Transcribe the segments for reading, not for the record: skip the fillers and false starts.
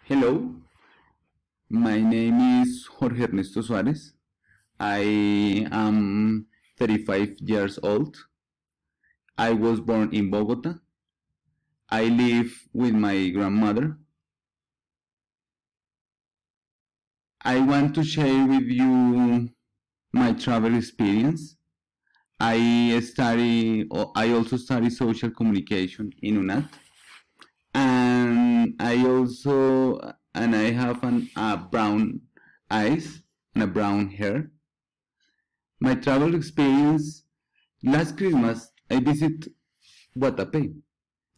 Hello, my name is Jorge Ernesto Suarez. I am 35 years old. I was born in Bogota. I live with my grandmother. I want to share with you my travel experience. I also study social communication in UNAT, and I have brown eyes and a brown hair. My travel experience: last Christmas I visited Guatapé.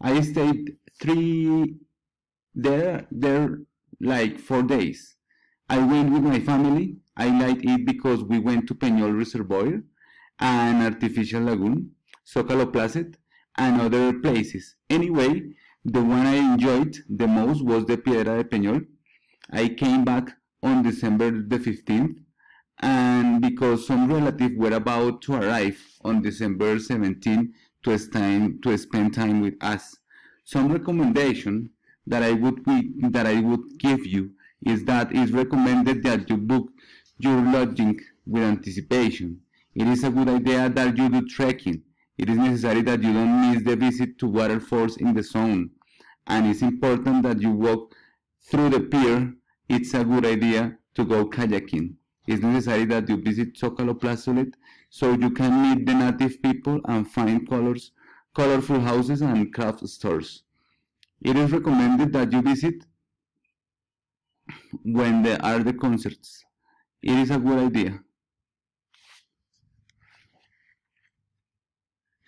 I stayed there like 4 days. I went with my family. I liked it because we went to Peñol Reservoir, an artificial lagoon, Zócalo Placet, and other places. Anyway, the one I enjoyed the most was the Piedra de Peñol. I came back on December the 15th, and because some relatives were about to arrive on December 17th to spend time with us. Some recommendation that I would give you is that it's recommended that you book your lodging with anticipation. It is a good idea that you do trekking. It is necessary that you don't miss the visit to waterfalls in the zone, and it's important that you walk through the pier. It's a good idea to go kayaking. It's necessary that you visit Zócalo Plazulet so you can meet the native people and find colorful houses and craft stores. It is recommended that you visit when there are the concerts. It is a good idea.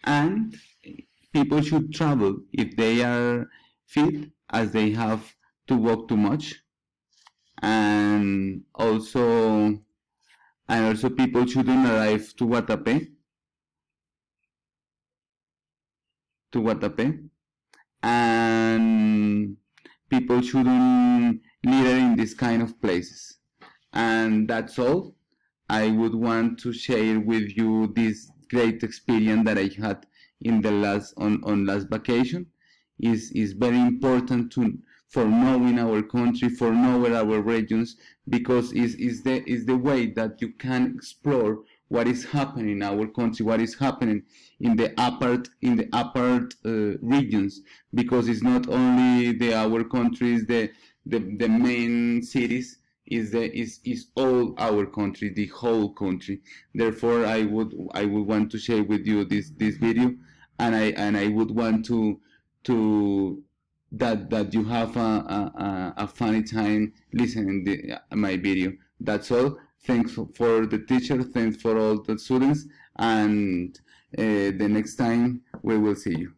And people should travel if they are fit, as they have to walk too much. And also people shouldn't arrive to Guatapé, and people shouldn't litter in this kind of places. And that's all. I would want to share with you this great experience that I had in the last vacation. Is very important for knowing our country, for knowing our regions, because is the way that you can explore what is happening in our country, what is happening in the upper regions, because it's not only our countries, the main cities, is all our country, the whole country. Therefore, I would want to share with you this video, and I would want to that you have a funny time listening my video. That's all. Thanks for the teacher. Thanks for all the students, and the next time we will see you.